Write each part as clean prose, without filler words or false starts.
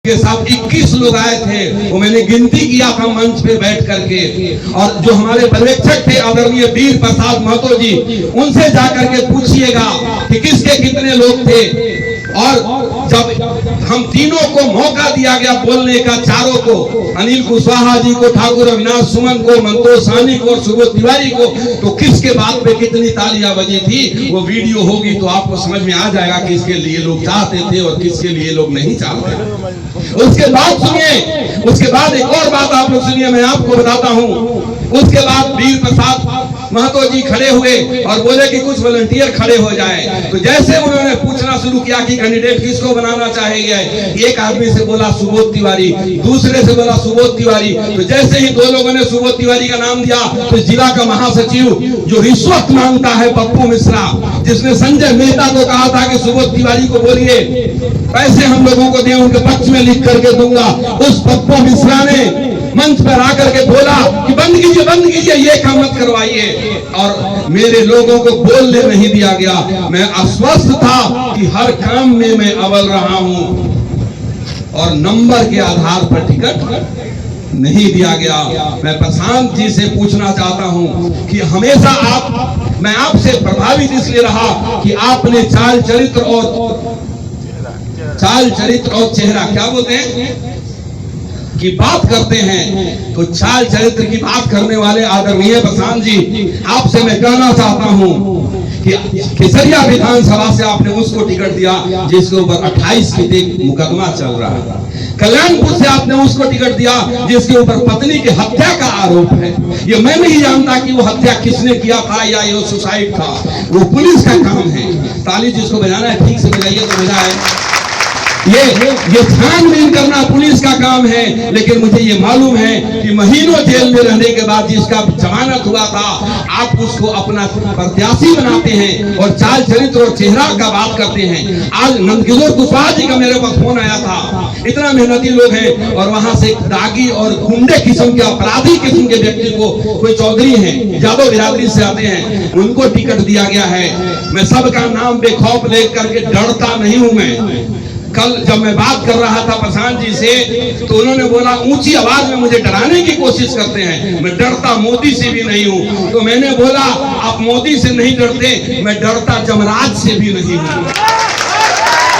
के साथ 21 लोग आए थे, वो मैंने गिनती किया था मंच पे बैठ करके। और जो हमारे पर्यवेक्षक थे आदरणीय वीर प्रसाद महतो जी, उनसे जाकर के पूछिएगा कि किसके कितने लोग थे। और जब हम तीनों को मौका दिया गया बोलने का, चारों को, अनिल कुशवाहा जी को, ठाकुर अविनाश सुमन को, मंतोष साहनी को और सुबोध तिवारी को, तो किसके बात पे कितनी तालियां बजी थी वो वीडियो होगी तो आपको समझ में आ जाएगा कि किसके लिए लोग चाहते थे और किसके लिए लोग नहीं चाहते। उसके बाद सुनिए, उसके बाद एक और बात आप लोग सुनिए, मैं आपको बताता हूँ। उसके बाद वीर प्रसाद महतो जी खड़े हुए और बोले कि कुछ वॉलंटियर खड़े हो जाए। तो जैसे उन्होंने पूछना शुरू किया कि कैंडिडेट किसको बनाना चाहिए, एक आदमी से बोला सुबोध तिवारी, दूसरे से बोला सुबोध तिवारी। तो जैसे ही दो लोगों ने सुबोध तिवारी का नाम दिया तो जिला का महासचिव जो रिश्वत मांगता है पप्पू मिश्रा, जिसने संजय मेहता को कहा था कि सुबोध तिवारी को बोलिए पैसे हम लोगों को दें, उनके पक्ष में लिख करके दूंगा, उस पप्पू मिश्रा ने मंच पर आकर के बोला कि बंद कीजिए, ये काम मत करवाइए। और मेरे लोगों को बोलने नहीं दिया गया। मैं आश्वस्त था कि हर काम में मैं अव्वल रहा हूं और नंबर के आधार पर टिकट नहीं दिया गया। मैं प्रशांत जी से पूछना चाहता हूं कि हमेशा मैं आपसे प्रभावित इसलिए रहा कि आपने चाल चरित्र और चेहरा, क्या बोलते हैं, की बात करते हैं। तो चाल चरित्र की बात करने वाले आदरणीय प्रशांत जी, आपसे मैं कहना चाहता हूं कि केसरिया विधानसभा से आपने उसको टिकट दिया जिसके ऊपर 28 की मुकदमा चल रहा है। कल्याणपुर से आपने उसको टिकट दिया जिसके ऊपर पत्नी की हत्या का आरोप है। ये मैं नहीं जानता कि वो हत्या किसने किया था या ये सुसाइड था, वो पुलिस का काम है। ताली जिसको बजाना है ठीक से बजाइए तो मजा है। ये छानबीन करना पुलिस का काम है। लेकिन मुझे ये मालूम है कि महीनों जेल में रहने के बाद जिसका जमानत हुआ था, आप उसको अपना प्रत्याशी बनाते हैं और चाल चरित्र और चेहरा का बात करते हैं। आज नंदकिशोर कुशवाहा जी का मेरे पास फोन आया था, इतना मेहनती लोग हैं और वहां से दागी और गुंडे किस्म के, अपराधी किस्म के व्यक्ति को, कोई चौधरी हैं, यादव बिरादरी से आते हैं, उनको टिकट दिया गया है। मैं सबका नाम बेखौफ लेकर के डरता नहीं हूं। मैं कल जब मैं बात कर रहा था प्रशांत जी से तो उन्होंने बोला ऊंची आवाज में मुझे डराने की कोशिश करते हैं। मैं डरता मोदी से भी नहीं हूं। तो मैंने बोला आप मोदी से नहीं डरते, मैं डरता जमराज से भी नहीं हूं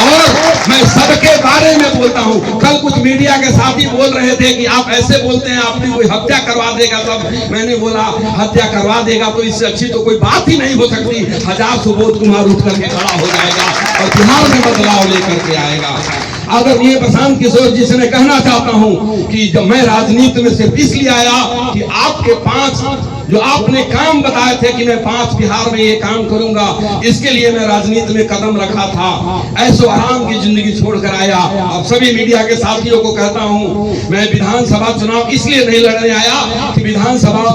और मैं सबके बारे में बोलता हूं। कल कुछ मीडिया के साथी बोल रहे थे कि आप ऐसे बोलते हैं आपने कोई हत्या करवा देगा, तब मैंने बोला हत्या करवा देगा तो इससे अच्छी तो कोई बात ही नहीं हो सकती। 1000 सुबोध कुमार उठ करके खड़ा हो जाएगा और बिहार में बदलाव लेकर के आएगा। अगर ये प्रशांत किशोर जी से मैं कहना चाहता हूं कि जब मैं राजनीति में सिर्फ इसलिए आया कि आपके 5 जो आपने काम बताए थे कि मैं 5 बिहार में ये काम करूंगा, इसके लिए मैं राजनीति में कदम रखा था। ऐसो आराम की जिंदगी छोड़कर आया। अब सभी मीडिया के साथियों को कहता हूं, मैं विधानसभा चुनाव इसलिए नहीं लड़ने आया कि विधानसभा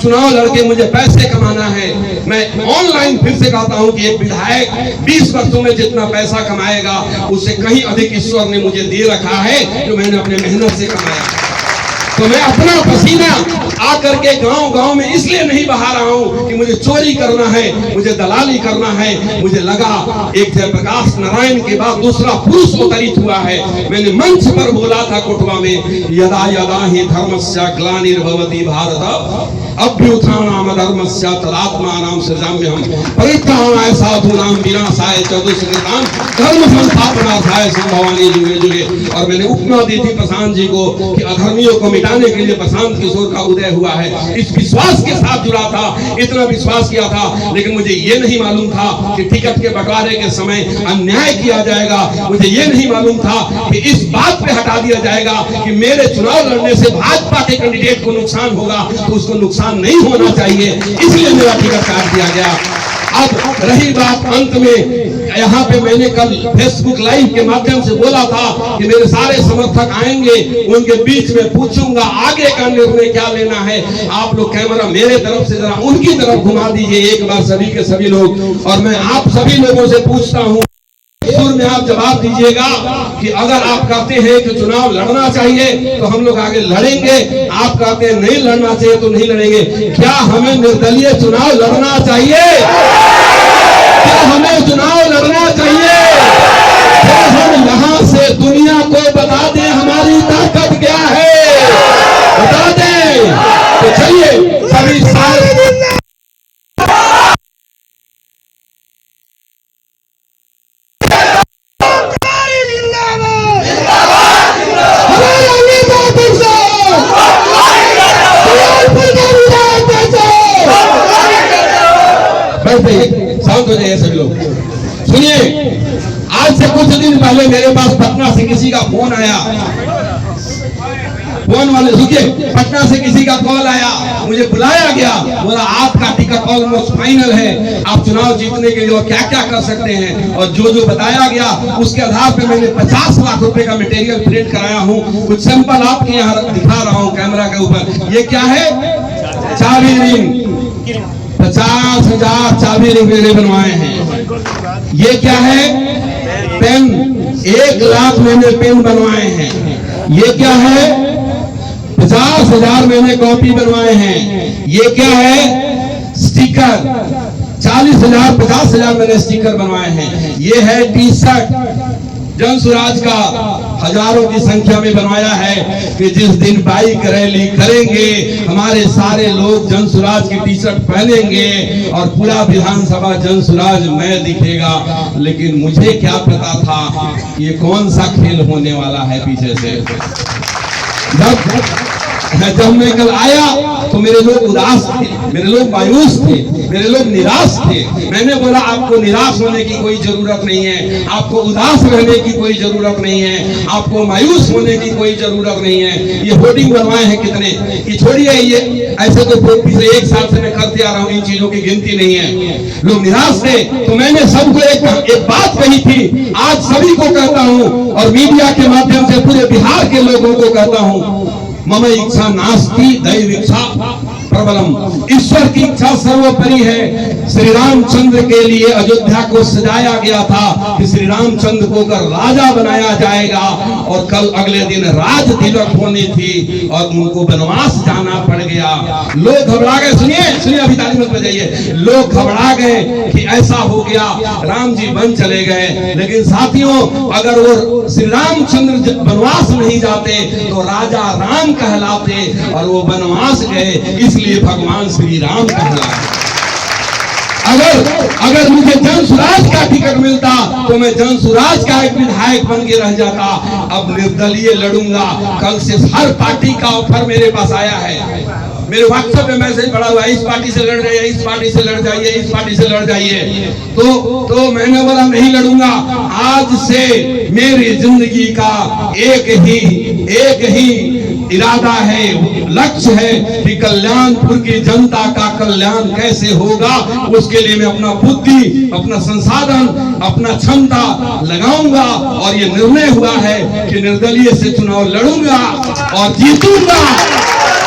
चुनाव लड़के मुझे पैसे कमाना है। मैं ऑनलाइन फिर से कहता हूं कि एक विधायक 20 वर्षों में जितना पैसा कमाएगा उससे कहीं अधिक ईश्वर ने मुझे दे रखा है जो मैंने अपने मेहनत से कमाया। तो मैं अपना पसीना आकर के गांव में इसलिए नहीं बहा रहा हूं कि मुझे चोरी करना है, मुझे दलाली करना है। मुझे लगा एक जयप्रकाश नारायण के बाद दूसरा पुरुष अवतरित हुआ है। मैंने मंच पर बोला था कोटवा में, यदा यदा ही धर्मस्य ग्लानिर्भवति भारत अभ्युत्थानम् अधर्मस्य तदात्मानं सृजाम्यहम् परित्राणाय साधूनां विनाशाय च दुष्कृतां धर्म संस्थापनार्थाय संभवामि युगे युगे। और मैंने उपमा दी थी प्रशांत जी को कि अधर्मियों को मिटाने के लिए प्रशांत किशोर का उदय हुआ है। इस विश्वास के साथ जुड़ा था, इतना विश्वास किया था। लेकिन मुझे ये नहीं मालूम था कि टिकट के बंटवारे के समय अन्याय किया जाएगा। मुझे ये नहीं मालूम था कि इस बात पे हटा दिया जाएगा कि मेरे चुनाव लड़ने से भाजपा के कैंडिडेट को नुकसान होगा, तो उसको नुकसान नहीं होना चाहिए, इसलिए मेरा टिकट काट दिया गया। अब रही बात अंत में, यहाँ पे मैंने कल फेसबुक लाइव के माध्यम से बोला था कि मेरे सारे समर्थक आएंगे, उनके बीच में पूछूंगा आगे का निर्णय क्या लेना है। आप लोग कैमरा मेरे तरफ से जरा उनकी तरफ घुमा दीजिए एक बार सभी के सभी लोग। और मैं आप सभी लोगों से पूछता हूँ, सुर में आप जवाब दीजिएगा कि अगर आप कहते हैं कि चुनाव लड़ना चाहिए तो हम लोग आगे लड़ेंगे, आप कहते हैं नहीं लड़ना चाहिए तो नहीं लड़ेंगे। क्या हमें निर्दलीय चुनाव लड़ना चाहिए? क्या हमें चुनाव लड़ना चाहिए? क्या हम यहाँ से दुनिया को बता दें हमारी ताकत क्या है, बता दें। तो चलिए सभी साथ शांत हो जाइए सभी लोग। सुनिए, आज से कुछ दिन पहले मेरे पास पटना से किसी का फोन आया, फोन वाले सुनिए, पटना से किसी का कॉल आया, मुझे बुलाया गया, बोला आपका टिकट ऑलमोस्ट फाइनल है, आप चुनाव जीतने के लिए क्या क्या कर सकते हैं। और जो जो बताया गया उसके आधार पर मैंने 50 लाख रुपए का मटेरियल प्रिंट कराया हूं। कुछ सैंपल आपके यहाँ दिखा रहा हूं कैमरा के ऊपर। ये क्या है? चाबी रिंग, 50,000 चाबी रिंग मेरे बनवाए हैं। ये क्या है? पेन, 1 लाख मैंने पेन बनवाए हैं। ये क्या है? 50,000 मैंने कॉपी बनवाए हैं। ये क्या है? स्टिकर, 40,000 50,000 मैंने स्टिकर बनवाए हैं। ये है टी शर्ट जन सुराज का, हजारों की संख्या में बनवाया है कि जिस दिन बाइक रैली करेंगे हमारे सारे लोग जन सुराज की टी शर्ट पहनेंगे और पूरा विधानसभा जन सुराज में दिखेगा। लेकिन मुझे क्या पता था ये कौन सा खेल होने वाला है पीछे से। जब मैं कल आया तो मेरे लोग उदास थे, मेरे लोग मायूस थे, मेरे लोग निराश थे। मैंने बोला आपको निराश होने की कोई जरूरत नहीं है, आपको उदास रहने की कोई जरूरत नहीं है, आपको मायूस होने की कोई जरूरत नहीं है। ये होर्डिंग बनवाए हैं कितने कि छोड़िए, ये ऐसे तो पिछले 1 साल से मैं करते आ रहा हूँ, इन चीजों की गिनती नहीं है। लोग निराश थे तो मैंने सबको एक बात कही थी, आज सभी को कहता हूँ और मीडिया के माध्यम से पूरे बिहार के लोगों को कहता हूँ, मम इच्छा नास्ति दैव इच्छा प्रबलम। ईश्वर की इच्छा सर्वोपरि है। श्री रामचंद्र के लिए अयोध्या को सजाया गया था कि श्री रामचंद्र को कर राजा बनाया जाएगा और कल अगले दिन राज तिलक होनी थी और उनको वनवास जाना पड़ गया। लोग घबरा गए, सुनिए सुनिए, अभी ताली मत बजाइए। लोग घबरा गए कि ऐसा हो गया, राम जी बन चले गए। लेकिन साथियों, अगर वो श्री रामचंद्र वनवास नहीं जाते तो राजा राम कहलाते और वो वनवास गए, इसलिए भगवान श्री राम कहलाते। अगर मुझे जन सुराज का टिकट मिलता तो मैं जन सुराज का एक विधायक बन के रह जाता। अब निर्दलीय लड़ूंगा। कल से हर पार्टी का ऑफर मेरे पास आया है, मेरे व्हाट्सएप पे मैसेज पड़ा हुआ है, इस पार्टी से लड़ जाइए, इस पार्टी से लड़ जाइए, इस पार्टी से लड़ जाइए। तो मैंने बोला नहीं लड़ूंगा। आज से मेरी जिंदगी का एक ही इरादा है, लक्ष्य है कि कल्याणपुर की जनता का कल्याण कैसे होगा, उसके लिए मैं अपना बुद्धि, अपना संसाधन, अपना क्षमता लगाऊंगा। और ये निर्णय हुआ है कि निर्दलीय से चुनाव लड़ूंगा और जीतूंगा।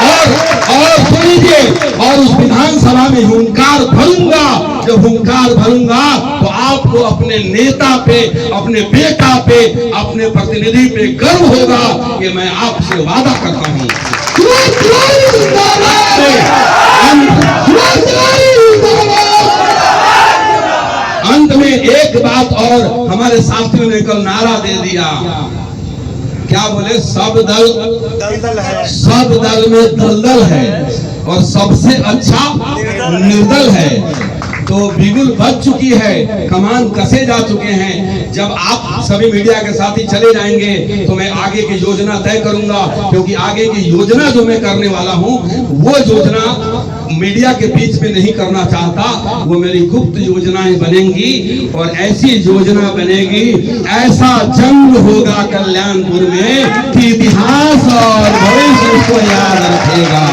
और सुनिए, और उस विधानसभा में हुंकार भरूंगा। जब हुंकार भरूंगा तो आपको अपने नेता पे, अपने बेटा पे, अपने प्रतिनिधि पे गर्व होगा कि मैं आपसे वादा करता हूं। अंत में एक बात और, हमारे साथियों ने कल नारा दे दिया, क्या बोले? सब दल में दलदल है और सबसे अच्छा निर्दल है। तो बिगुल बच चुकी है, कमान कसे जा चुके हैं। जब आप सभी मीडिया के साथी चले जाएंगे तो मैं आगे की योजना तय करूंगा, क्योंकि आगे की योजना जो मैं करने वाला हूं वो योजना मीडिया के बीच में नहीं करना चाहता। वो मेरी गुप्त योजनाएं बनेंगी और ऐसी योजना बनेगी, ऐसा जंग होगा कल्याणपुर में कि इतिहास और भविष्य उसको याद रखेगा।